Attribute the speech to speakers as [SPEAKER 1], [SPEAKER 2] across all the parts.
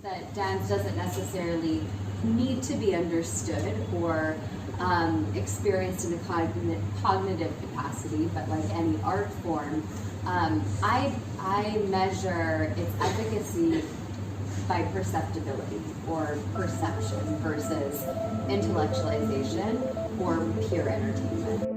[SPEAKER 1] that dance doesn't necessarily need to be understood or experienced in a cognitive capacity, but like any art form, I measure its efficacy by perceptibility or perception versus intellectualization or pure entertainment.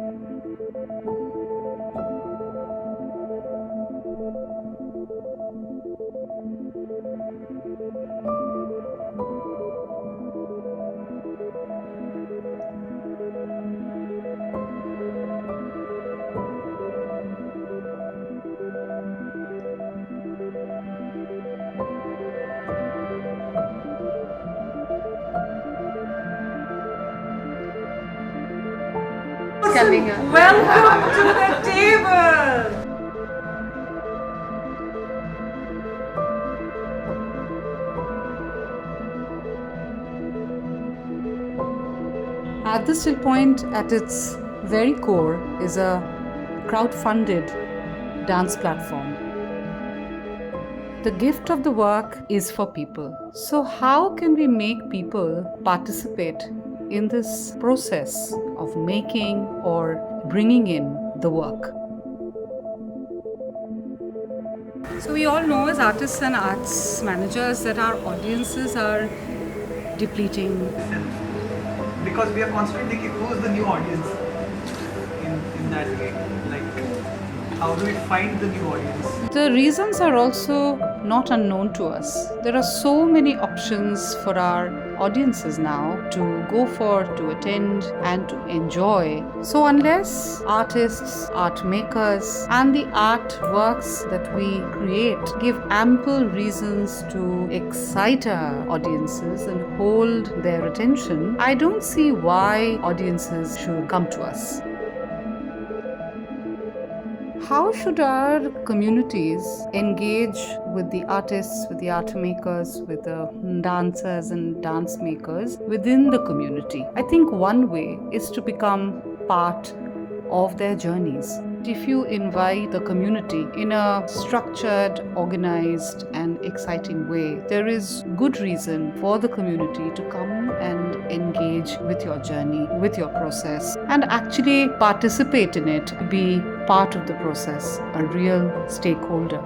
[SPEAKER 2] Coming up.
[SPEAKER 3] Welcome to the table!
[SPEAKER 2] At the Still Point, at its very core, is a crowd-funded dance platform. The gift of the work is for people. So how can we make people participate in this process of making or bringing in the work? So we all know as artists and arts managers that our audiences are depleting.
[SPEAKER 4] Because we are constantly thinking, who's the new audience in that way? Like, how do we find the new audience?
[SPEAKER 2] The reasons are also not unknown to us. There are so many options for our audiences now to go for, to attend, and to enjoy. So unless artists, art makers, and the artworks that we create give ample reasons to excite our audiences and hold their attention, I don't see why audiences should come to us. How should our communities engage with the artists, with the art makers, with the dancers and dance makers within the community? I think one way is to become part of their journeys. If you invite the community in a structured, organized, and exciting way, there is good reason for the community to come and engage with your journey, with your process, and actually participate in it, be part of the process, a real stakeholder.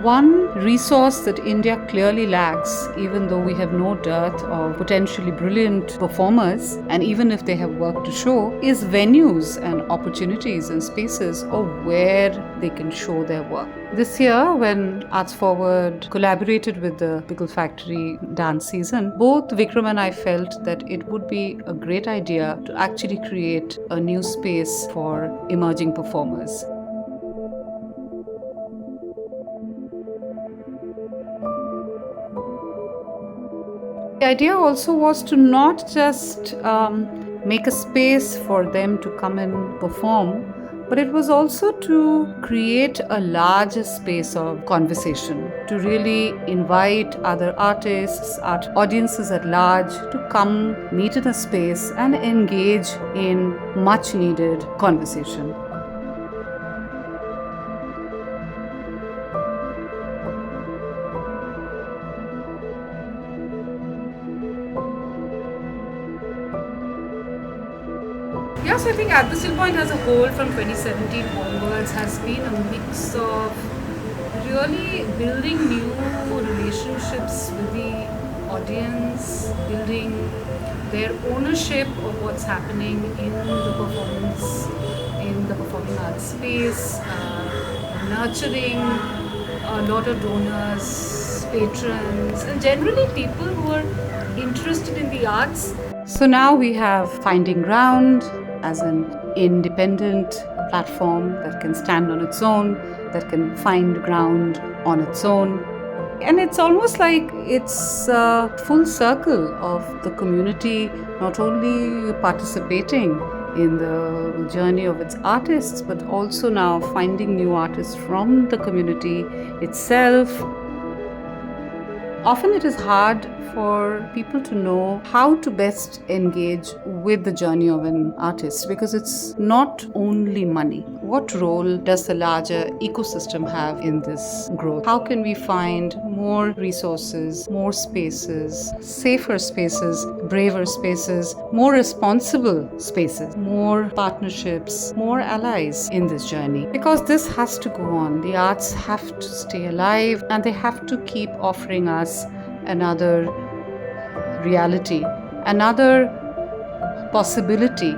[SPEAKER 2] One resource that India clearly lacks, even though we have no dearth of potentially brilliant performers, and even if they have work to show, is venues and opportunities and spaces of where they can show their work. This year, when Arts Forward collaborated with the Pickle Factory Dance season, both Vikram and I felt that it would be a great idea to actually create a new space for emerging performers. The idea also was to not just make a space for them to come and perform, but it was also to create a larger space of conversation, to really invite other artists, art audiences at large to come meet in a space and engage in much needed conversation. Yes, I think At the Still Point as a whole from 2017 onwards has been a mix of really building new relationships with the audience, building their ownership of what's happening in the performance, in the performing arts space, nurturing a lot of donors, patrons, and generally people who are interested in the arts. So now we have Finding Ground as an independent platform that can stand on its own, that can find ground on its own. And it's almost like it's a full circle of the community not only participating in the journey of its artists, but also now finding new artists from the community itself. Often it is hard for people to know how to best engage with the journey of an artist because it's not only money. what role does the larger ecosystem have in this growth? How can we find more resources, more spaces, safer spaces, braver spaces, more responsible spaces, more partnerships, more allies in this journey? Because this has to go on. The arts have to stay alive and they have to keep offering us another reality, another possibility,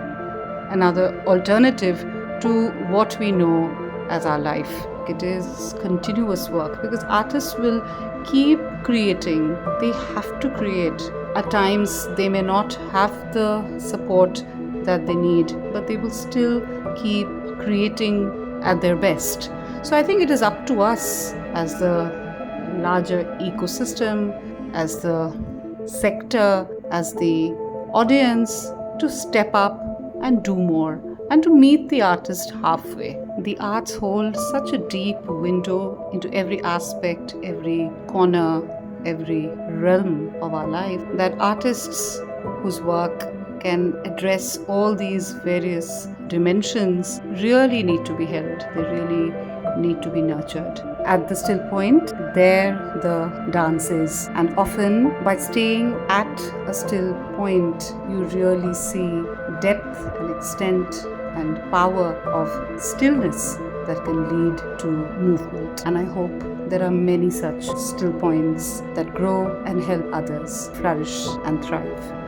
[SPEAKER 2] another alternative to what we know as our life. It is continuous work because artists will keep creating. They have to create. At times they may not have the support that they need, but they will still keep creating at their best. So I think it is up to us as the larger ecosystem, as the sector, as the audience to step up and do more and to meet the artist halfway. The arts hold such a deep window into every aspect, every corner, every realm of our life that artists whose work can address all these various dimensions really need to be held. They really need to be nurtured. At the still point, there the dance is. And often, by staying at a still point, you really see depth and extent and power of stillness that can lead to movement. And I hope there are many such still points that grow and help others flourish and thrive.